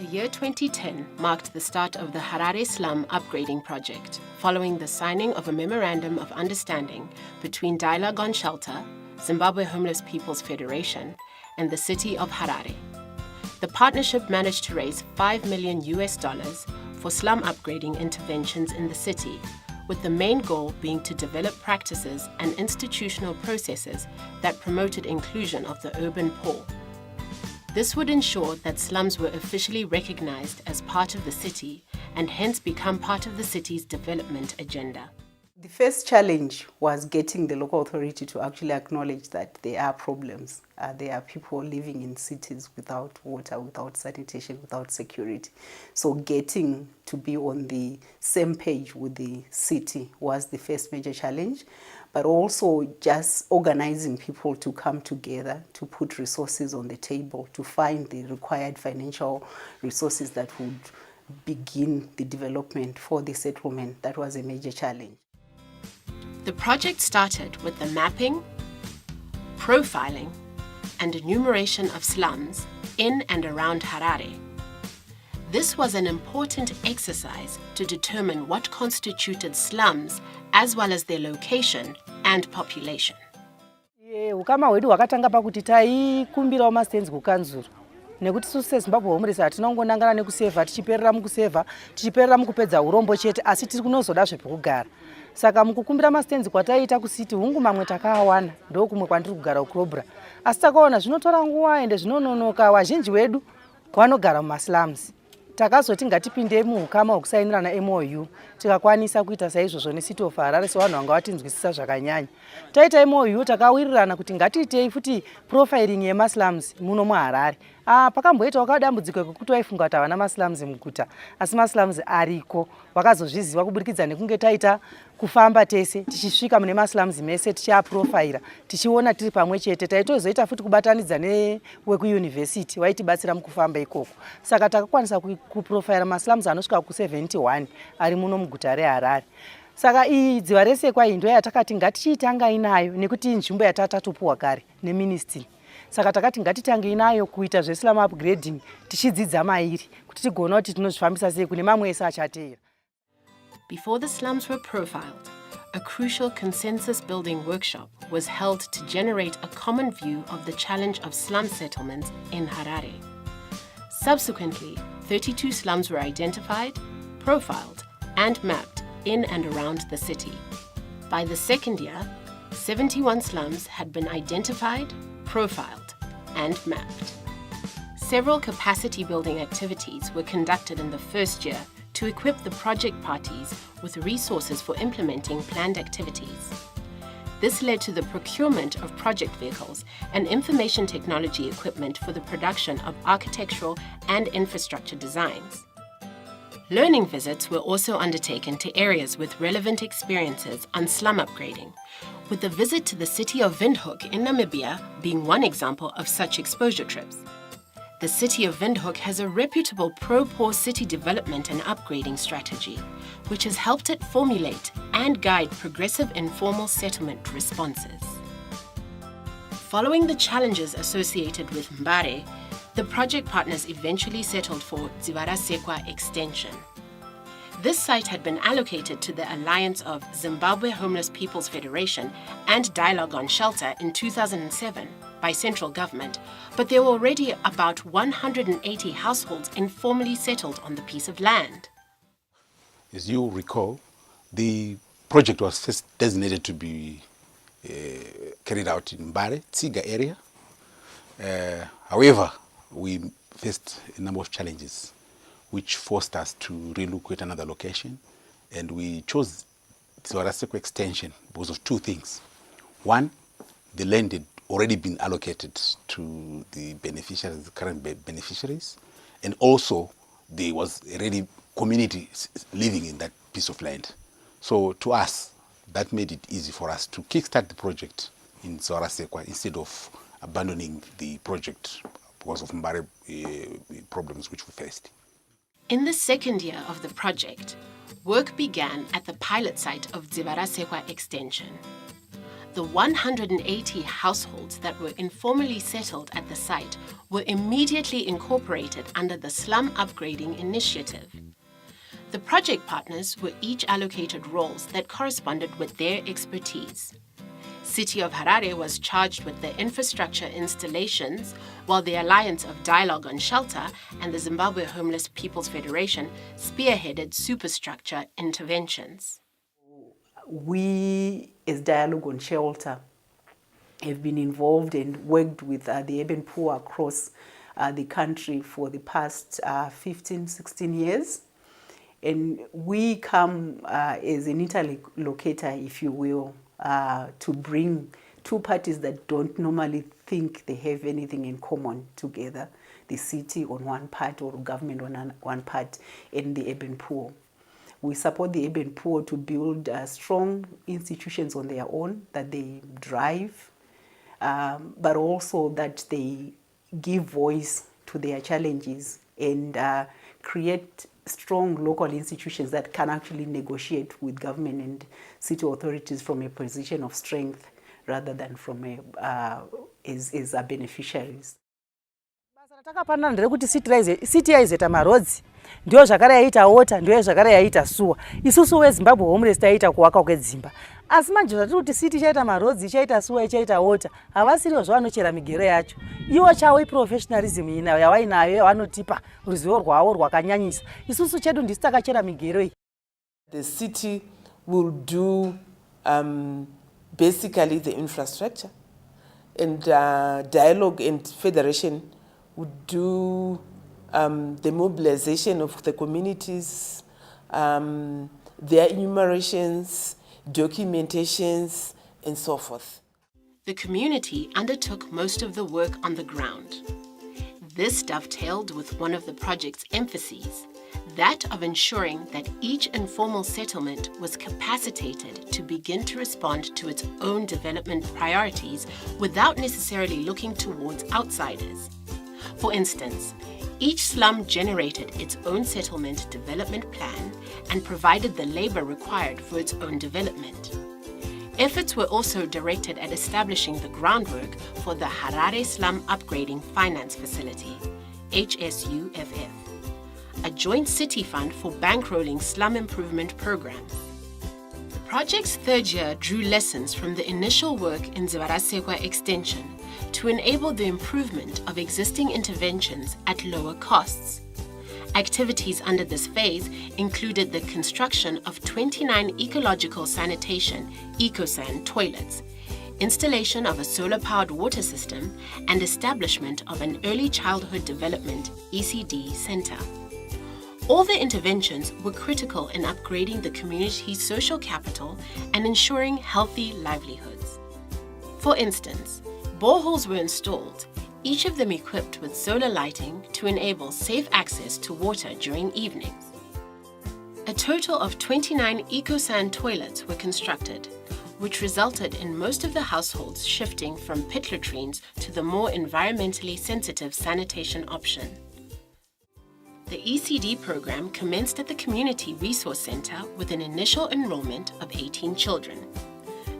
The year 2010 marked the start of the Harare Slum Upgrading Project, following the signing of a Memorandum of Understanding between Dialogue on Shelter, Zimbabwe Homeless People's Federation, and the City of Harare. The partnership managed to raise $5 million for slum upgrading interventions in the city, with the main goal being to develop practices and institutional processes that promoted inclusion of the urban poor. This would ensure that slums were officially recognized as part of the city and hence become part of the city's development agenda. The first challenge was getting the local authority to actually acknowledge that there are problems. There are people living in cities without water, without sanitation, without security. So getting to be on the same page with the city was the first major challenge, but also just organizing people to come together, to put resources on the table, to find the required financial resources that would begin the development for the settlement. That was a major challenge. The project started with the mapping, profiling, and enumeration of slums in and around Harare. This was an important exercise to determine what constituted slums, as well as their location and population. Ukama hwedu hwakatanga pakuti taikumbirawo mastenzi kukanzuru. Nekuti su seZimbabwe Homeless hatinongonangana nekusevha tichiperera mukupedza urombo chete, asi tiri kunozodazve pekugara. Saka mukukumbira mastenzi kwataita kusiti hungu mamwe takawana ndokumwe kwandiri kugara ukrobra. Asi takaona zvinotora nguva ende zvinononoka vazhinji vedu vanogara mumaslums. Takazoti ngatipinde muhukama hwekusainirana MOU tikakwanisa kuita saizvozvo neCity of Harare sevanhu vanga vatinzwisisa zvakanyanya. Taita MOU takawirirana kuti ngatiitei futi profiling yemaslums muno muHarare. Pakamboitawo kadambudziko kekuti vaifunga kuti havana maslums muguta, asi maslums ariko. Vakazozviziva kuburikidza nekunge taita kufamba tese tichisvika mune maslums mese tichiaprofira, tichiona tiri pamwe chete. Taitozoita futi kubatanidza newekuyunivhesiti vaitibatsira mukufamba ikoko. Saka takakwanisa kuprofira maslums anosvika ku71 ari muno muguta reHarare. Saka iyi dziva resekwa iyi ndoyatakati ngatichiitanga inayo nekuti nzvimbo yatatatopuwa kare neministry. Saka takati ngatitange inayo kuita zveslum upgrading tichidzidza mairi kuti tigona kuti tinozvifambisa sei kune mamwe ese achateera. Before the slums were profiled, a crucial consensus-building workshop was held to generate a common view of the challenge of slum settlements in Harare. Subsequently, 32 slums were identified, profiled, and mapped in and around the city. By the second year, 71 slums had been identified, profiled, and mapped. Several capacity-building activities were conducted in the first year to equip the project parties with resources for implementing planned activities. This led to the procurement of project vehicles and information technology equipment for the production of architectural and infrastructure designs. Learning visits were also undertaken to areas with relevant experiences on slum upgrading, with the visit to the city of Windhoek in Namibia being one example of such exposure trips. The city of Windhoek has a reputable pro-poor city development and upgrading strategy, which has helped it formulate and guide progressive informal settlement responses. Following the challenges associated with Mbare, the project partners eventually settled for Dzivarasekwa Extension. This site had been allocated to the alliance of Zimbabwe Homeless People's Federation and Dialogue on Shelter in 2007 by central government, but there were already about 180 households informally settled on the piece of land. As you recall, the project was first designated to be carried out in Mbare, Tsiga area. However, we faced a number of challenges which forced us to relocate another location, and we chose Dzivarasekwa Extension because of two things. One, the land had already been allocated to the beneficiaries, the current beneficiaries, and also there was already community living in that piece of land. So to us, that made it easy for us to kickstart the project in Dzivarasekwa instead of abandoning the project because of Mbare problems which we faced. In the second year of the project, work began at the pilot site of Dzivarasekwa Extension. The 180 households that were informally settled at the site were immediately incorporated under the Slum Upgrading Initiative. The project partners were each allocated roles that corresponded with their expertise. City of Harare was charged with the infrastructure installations, while the Alliance of Dialogue on Shelter and the Zimbabwe Homeless People's Federation spearheaded superstructure interventions. We, as Dialogue on Shelter, have been involved and worked with the urban poor across the country for the past 15, 16 years. And we come as an interlocutor, if you will, to bring two parties that don't normally think they have anything in common together, the city on one part or government on one part, and the urban poor. We support the urban poor to build strong institutions on their own that they drive, but also that they give voice to their challenges and create strong local institutions that can actually negotiate with government and city authorities from a position of strength rather than from as beneficiaries. Takapanana ndekuti city yaizeta marodzi ndio zvakare yaita water ndio zvakare yaita suwa. Isusu weZimbabwe homeless taita kuwaka kwedzimba. Asi manje zvati kuti city chaita marodzi chaita suwa chaita water havasiriwo zvanochera migero yacho. Iwo chawo professionalism ina yawainayo vanotipa ruzivo rwavo rwakanyanyisa. Isusu chedu ndisi takachera migero iyi. The city will do basically the infrastructure, and Dialogue and Federation would do the mobilization of the communities, their enumerations, documentations, and so forth. The community undertook most of the work on the ground. This dovetailed with one of the project's emphases, that of ensuring that each informal settlement was capacitated to begin to respond to its own development priorities without necessarily looking towards outsiders. For instance, each slum generated its own settlement development plan and provided the labor required for its own development. Efforts were also directed at establishing the groundwork for the Harare Slum Upgrading Finance Facility, HSUFF, a joint city fund for bankrolling slum improvement programs. The project's third year drew lessons from the initial work in Zimbabwe Extension to enable the improvement of existing interventions at lower costs. Activities under this phase included the construction of 29 ecological sanitation (ecosan) toilets, installation of a solar-powered water system, and establishment of an early childhood development (ECD) center. All the interventions were critical in upgrading the community's social capital and ensuring healthy livelihoods. For instance, boreholes were installed, each of them equipped with solar lighting to enable safe access to water during evenings. A total of 29 ecosan toilets were constructed, which resulted in most of the households shifting from pit latrines to the more environmentally sensitive sanitation option. The ECD program commenced at the Community Resource Center with an initial enrollment of 18 children.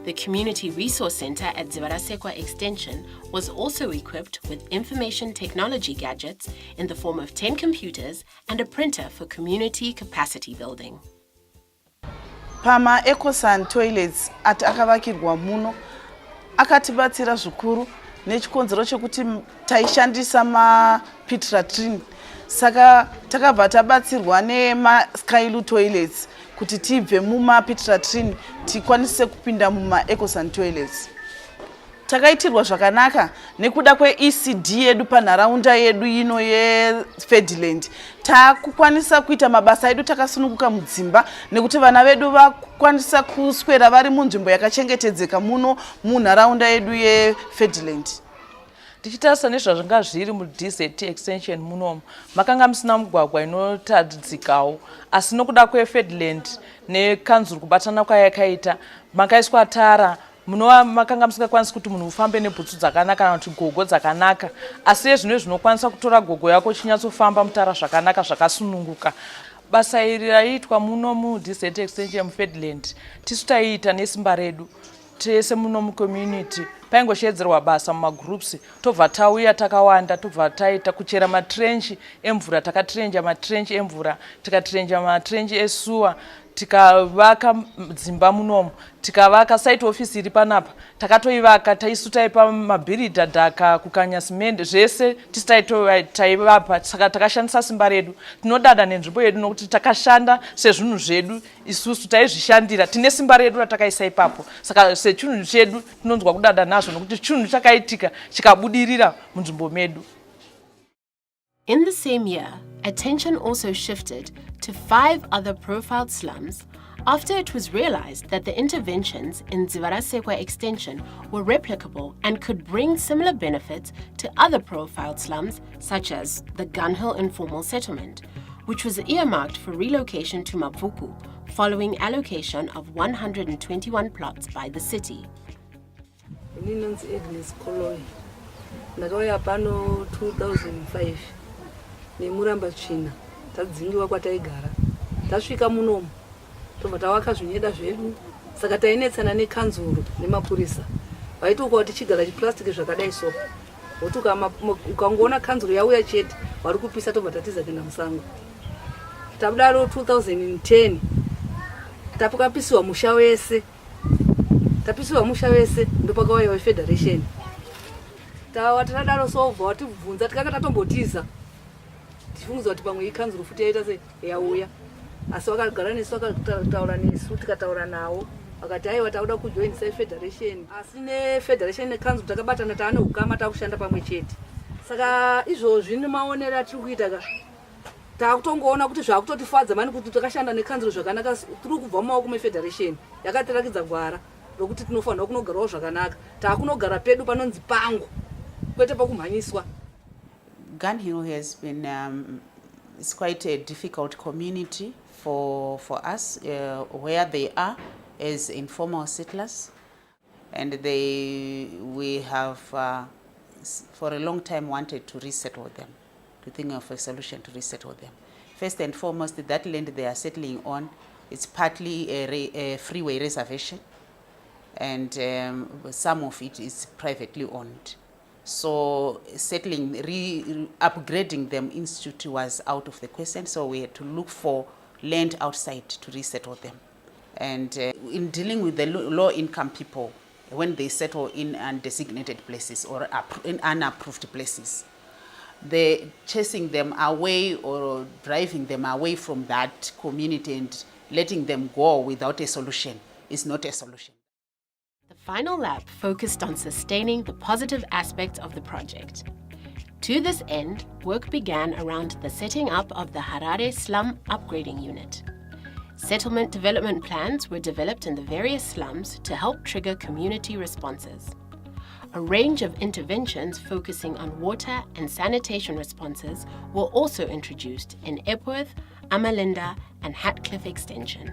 The Community Resource Center at Zimbabwe Extension was also equipped with information technology gadgets in the form of 10 computers and a printer for community capacity building. Pama ecosan toilets ati akavakirwa muno akatibatsira zvikuru nechikonzero chekuti taishandisa mapit latrine, saka takabva tabatsirwa nemaskylu toilets kuti tibve mumapit latrine tikwanise kupinda muma-ecosan toilets. Takaitirwa zvakanaka nekuda kwe-ECD yedu panharaunda yedu ino yeFedland. Takukwanisa kuita mabasa edu takasununguka mudzimba nekuti vana vedu vakukwanisa kuswera vari munzvimbo yakachengetedzeka muno munharaunda yedu yeFedland. Tichitarisa nezvazvanga zviri muDCT extension munomu makanga musina mugwagwa inotadzikawo, asi nokuda kweFedland nekanzuru kubatana kwayakaita makaiswa tara. Munova makanga musingakwanisi kuti munhu ufambe nebhutsu dzakanaka kana kuti gogo dzakanaka, asi zvino zvinokwanisa kutora gogo yako chinyatsofamba mutara zvakanaka zvakasununguka. Basa iri raiitwa muno muDCT extension muFedland tisu taiita nesimba redu. tese muno mucommunity paingoshedzerwa basa mumagroups tobva tauya takawanda tobva taita kuchera matrench emvura takatrenja matrench emvura tikatrenja matrench esuwa tikavaka dzimba munomu tikavaka site office iri panapa takatoivaka taisutaipa mabhiridha dhaka kukanya simende zvese tisitaivapa saka takashandisa simba redu tinodada nenzvimbo yedu nokuti takashanda sezvinhu zvedu isusu taizvishandira tine simba redu ratakaisa ipapo saka sechinhu chedu tinonzwa kudada nazvo nokuti chinhu chakaitika chikabudirira munzvimbo medu. In the same year, attention also shifted to 5 other profiled slums after it was realized that the interventions in Dzivarasekwa extension were replicable and could bring similar benefits to other profiled slums, such as the Gunhill Informal Settlement, which was earmarked for relocation to Mavuku following allocation of 121 plots by the city. Ndakauya pano 2005 nemuramba china tadzingiwa kwataigara tasvika munomu tobva tavaka zvinyeda zvedu saka tainetsana nekanzuru nemapurisa vaiti ukawa tichigara chiplastiki zvakadai so woti ukangoona kanzuru yauya chete vari kupisa tobva tatiza kuenda musango. Tabudaro 2010 tapakapisiwa musha wese ndopakauya federation tadaro sobva watibvunza tikanga tatombotiza tifungiza kuti pamwe ikanzuru futi yaita se yauya asi vakagara nesu vakataura nesu tikataura nawo vakati haiwa tauda kujoinisa federation asi nefederation nekanzuru takabatana taane ukama takushanda pamwe chete saka izvozvi nemaonero atiri kuita ka takutongoona kuti zvakutotifadza mani kuti takashanda nekanzuru zvakanaka tiri kubva mumaoko mefederation yakatirakidza gwara rokuti tinofanira kunogarawo zvakanaka taakunogara pedu panonzi pangu kwete pakumhanyiswa. Gunhill has been it's quite a difficult community for us where they are as informal settlers, and we have for a long time wanted to resettle them, to think of a solution to resettle them. First and foremost, that land they are settling on, it's partly a freeway reservation, and some of it is privately owned. So settling, upgrading them institute was out of the question, so we had to look for land outside to resettle them. And in dealing with the low-income people, when they settle in undesignated places or in unapproved places, they're chasing them away or driving them away from that community and letting them go without a solution is not a solution. The final lap focused on sustaining the positive aspects of the project. To this end, work began around the setting up of the Harare Slum Upgrading Unit. Settlement development plans were developed in the various slums to help trigger community responses. A range of interventions focusing on water and sanitation responses were also introduced in Epworth, Amalinda, and Hatcliffe Extension.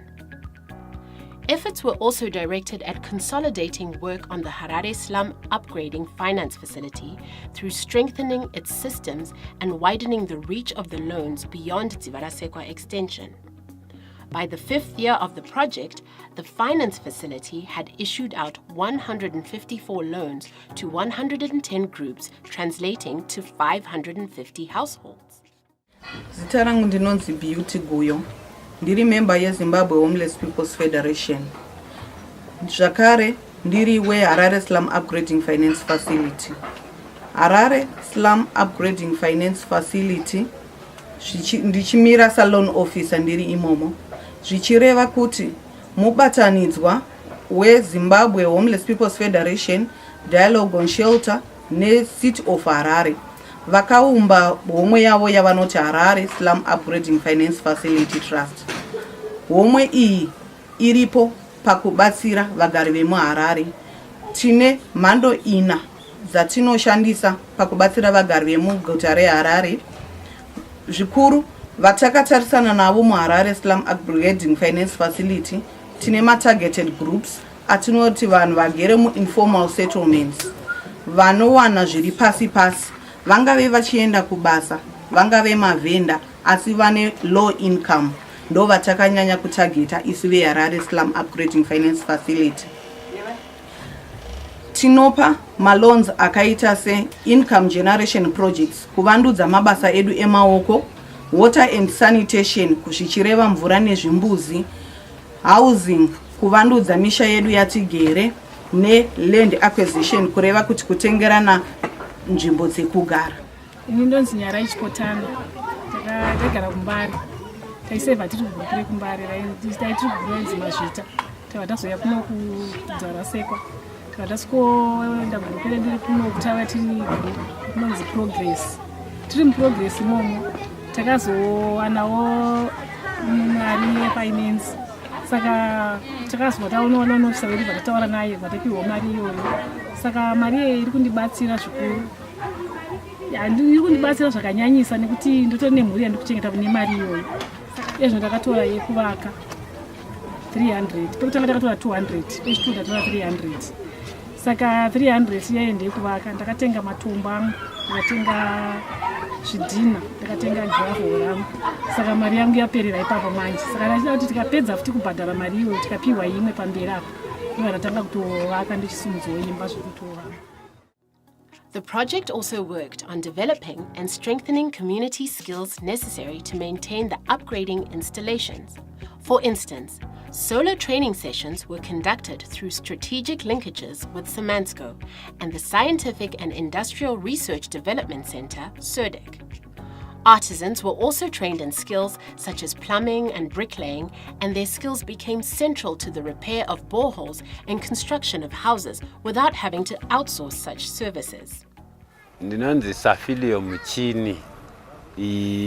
Efforts were also directed at consolidating work on the Harare Slum Upgrading Finance Facility through strengthening its systems and widening the reach of the loans beyond Dzivarasekwa Extension. By the 5th year of the project, the finance facility had issued out 154 loans to 110 groups, translating to 550 households. Zita rangu ndinonzi Beauty Guyo. Ndiri member yeZimbabwe Homeless People's Federation. Zvakare ndiri Harare Slum Upgrading Finance Facility. Harare Slum Upgrading Finance Facility ndichimira salon officer ndiri imomo. Zvichireva kuti mubatanidzwa weZimbabwe Homeless People's Federation, Dialogue on Shelter neCity of Harare vakaumba homwe yavo yavanoti Harare Slum Upgrading Finance Facility Trust. Homwe iyi iripo pakubatsira vagari vemuHarare. Tine mhando 4 dzatinoshandisa pakubatsira vagari vemuguta reHarare. Zvikuru vatakatarisana navo muHarare Slum Upgrading Finance Facility tine targeted groups atinoti vanhu vagere muinformal settlements, vanowana zviri pasi pasi, vangave vachienda kubasa, vangave mavhenda asi vane low income, ndo vatakanyanya kutageta isu veHarare Slum Upgrading Finance Facility. tinopa maloans akaita se-income generation projects kuvandudza mabasa edu emaoko, water and sanitation kuzvichireva mvura nezvimbuzi, housing kuvandudza misha yedu yatigere, ne-land acquisition kureva kuti kutengerana nzvimbo dzekugara. Ini ndonzi Nyara Ichikotana, takagara kumbari, taiseva tiri kugurukire kumbari, taitiri kugurenzi mazvita, tavatazoya kuno kudzarasekwa, tavataskoenda gurukire ndiri kuno kutava tiri kunonzi progress. Tiri muprogress imomo, takazowanawo mari yefinance, saka takazwa taonawo nofisa vedu vatataura naye vatapiwa mari iyoyo, saka mari iyi iri kundibatsira zvikuru. Iri kundibatsira zvakanyanyisa nekuti ndotori nemhuri yandikuchengeta mune mari iyoyo. Izvo ndakatora yekuvaka 300, pekutanga takatora 200, pechitatu ndatora 300. Saka 300 iyayo ndeyekuvaka, ndakatenga matombo angu, ndakatenga zvidhina, ndakatenga gravel rangu. Saka mari yangu yaperera ipapo manje. Saka ndachida kuti tikapedza futi kubhadhara mari iyoyo tikapiwa imwe pamberi apo, ndobva ndatanga kutovaka ndichisumudzawo imba zvekutovaka. The project also worked on developing and strengthening community skills necessary to maintain the upgrading installations. For instance, solar training sessions were conducted through strategic linkages with Samansco and the Scientific and Industrial Research Development Center, SURDEC. Artisans were also trained in skills such as plumbing and bricklaying, and their skills became central to the repair of boreholes and construction of houses without having to outsource such services. Ndinonzi Safilio Muchini,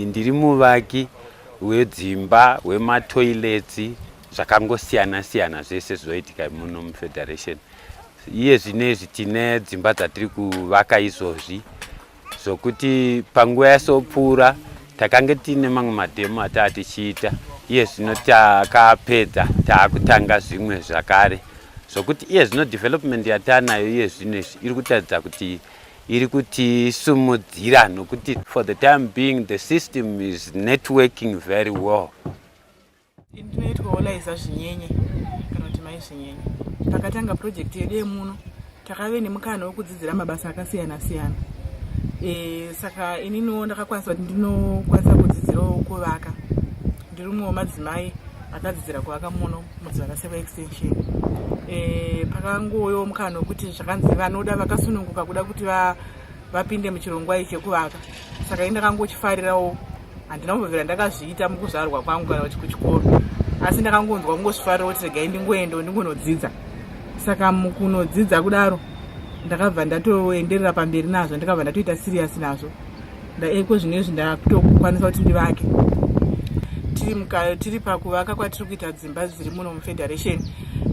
ndiri muvaki wedzimba wematoileti zvakangosiyana siyana zvese zvoitika muno mufederation. Iye zvinezvi tine dzimba dzatiri kuvaka izvozvi zvokuti panguva yasopfuura takange tine mamwe mademo atatichiita, iye zvino takapedza taakutanga zvimwe zvakare zvokuti iye zvino development yatanayo iye zvinezvi iri kutaridza kuti iri kutisumudzira nokuti for the time being the system is networking very well. Ndinoitwa Olaiza Zvinyenye kana kuti Mai Zvinyenye. Takatanga project yedu yemuno takave nemukana wekudzidzira mabasa akasiyana siyana. Saka inini ndakakwanisa kuti ndinokwanisa kudzidzirawo kuvaka. Ndiri mumwe wemadzimai akadzidzira kuvaka muno muZaraseko extension. Pakangoyo mukana wekuti zvakanzi vanoda vakasununguka kuda kuti vapinde muchirongwa ichi chekuvaka. Saka ndakangochifarirawo, handina kumbobvira ndakazviita mukuzvarwa kwangu kana kuti kuchikoro, asi ndakangonzwa kungozvifarira kuti regai ndingoendawo ndingonodzidza. Saka mukunodzidza kudaro ndakabva ndatoenderera pamberi nazvo, ndakabva ndatoita serious nazvo. Eko zvinezvi ndakutokwanisa kuti ndivake. Tiri pakuvaka kwatiri kuita dzimba dziri muno mufederation,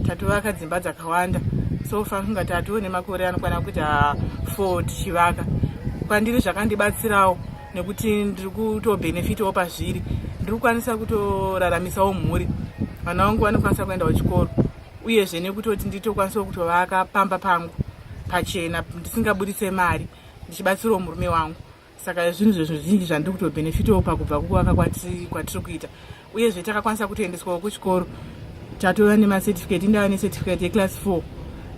tatovaka dzimba dzakawanda. So far kunga tatoone makore anokwana kuita 4 tichivaka. Kwandiri zvakandibatsirawo nekuti ndiri kutobenefitawo pazviri. Ndiri kukwanisa kutoraramisawo mhuri. Vana vangu vanokwanisa kuendawo chikoro. Uyezve nekutoti nditokwanisa kutovaka pamba pangu pachena ndisingabudise mari, ndichibatsirawo murume wangu. Saka zvinhu zvizhinji zvandiri kutobenefitawo pakubva kuvaka kwatiri kuita. Uyezve takakwanisa kutoendeswawo kuchikoro. Tatova nemacertificate, ndava necertificate yeclass 4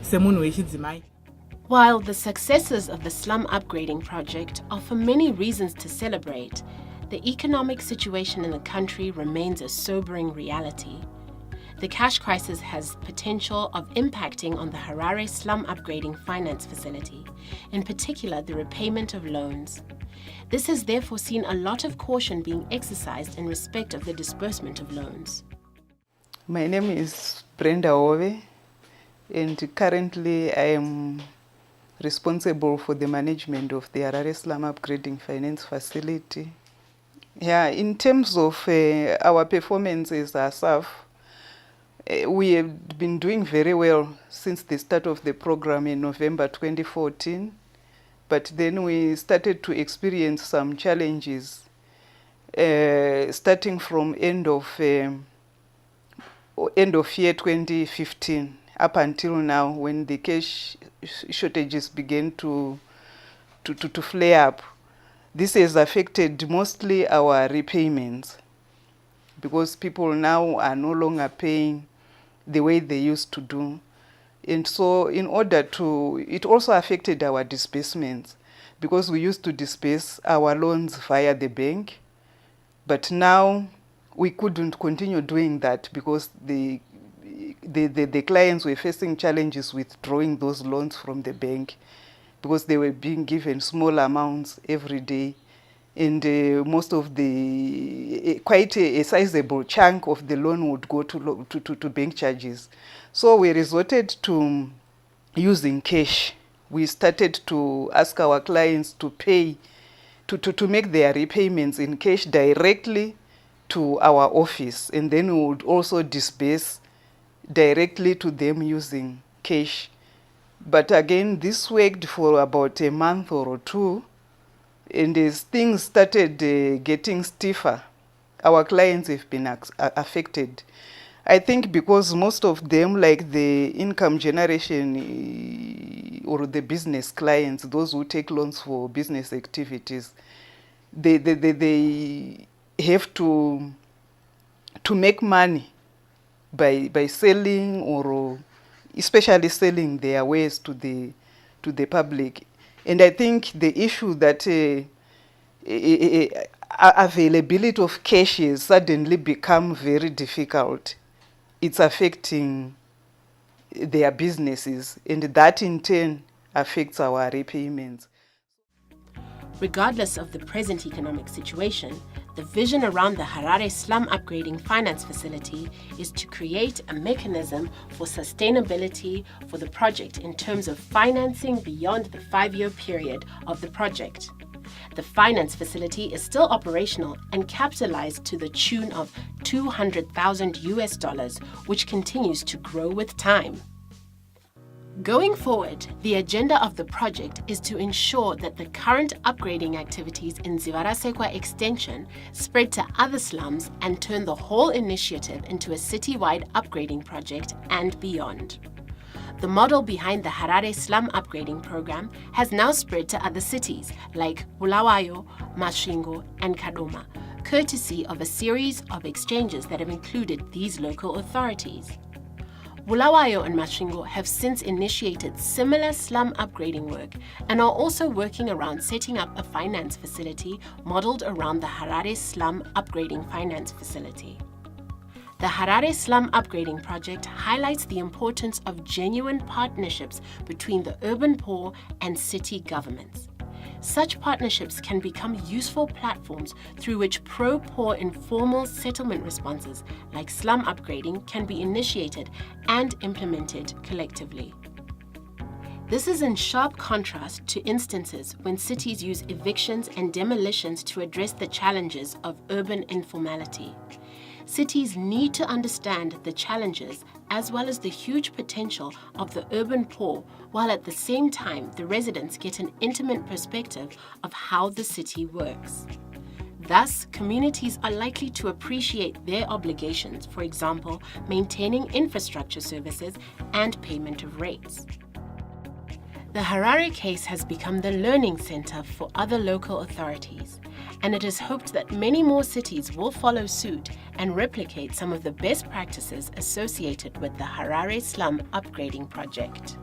semunhu wechidzimai. While the successes of the Slum Upgrading Project offer many reasons to celebrate, the economic situation in the country remains a sobering reality. The cash crisis has potential of impacting on the Harare Slum Upgrading Finance Facility, in particular the repayment of loans. This has therefore seen a lot of caution being exercised in respect of the disbursement of loans. My name is Brenda Ove, and currently I am responsible for the management of the Harare Slum Upgrading Finance Facility. Yeah, in terms of our performances as SAF, we have been doing very well since the start of the program in November 2014, but then we started to experience some challenges starting from end of year 2015 up until now, when the cash shortages began to flare up. This has affected mostly our repayments because people now are no longer paying the way they used to do. And so in order to, it also affected our disbursements, because we used to disburse our loans via the bank, but now we couldn't continue doing that because the clients were facing challenges with drawing those loans from the bank, because they were being given small amounts every day, and most of the quite a sizable chunk of the loan would go to bank charges. So we resorted to using cash. We started to ask our clients to pay, to make their repayments in cash directly to our office, and then we would also disburse directly to them using cash. But again, this worked for about a month or two, and as things started getting stiffer, our clients have been affected. I think because most of them, like the income generation or the business clients, those who take loans for business activities, they have to make money by selling, or especially selling their wares to the public. And I think the issue that availability of cash has suddenly become very difficult. It's affecting their businesses, and that in turn affects our repayments. Regardless of the present economic situation, the vision around the Harare Slum Upgrading Finance Facility is to create a mechanism for sustainability for the project in terms of financing beyond the 5-year period of the project. The finance facility is still operational and capitalized to the tune of $200,000, which continues to grow with time. Going forward, the agenda of the project is to ensure that the current upgrading activities in Zivarasekwa Extension spread to other slums and turn the whole initiative into a citywide upgrading project and beyond. The model behind the Harare Slum Upgrading Program has now spread to other cities like Bulawayo, Masvingo, and Kadoma, courtesy of a series of exchanges that have included these local authorities. Bulawayo and Masvingo have since initiated similar slum upgrading work and are also working around setting up a finance facility modeled around the Harare Slum Upgrading Finance Facility. The Harare Slum Upgrading Project highlights the importance of genuine partnerships between the urban poor and city governments. Such partnerships can become useful platforms through which pro-poor informal settlement responses like slum upgrading can be initiated and implemented collectively. This is in sharp contrast to instances when cities use evictions and demolitions to address the challenges of urban informality. Cities need to understand the challenges as well as the huge potential of the urban poor, while at the same time the residents get an intimate perspective of how the city works. Thus, communities are likely to appreciate their obligations, for example, maintaining infrastructure services and payment of rates. The Harare case has become the learning center for other local authorities, and it is hoped that many more cities will follow suit and replicate some of the best practices associated with the Harare Slum Upgrading Project.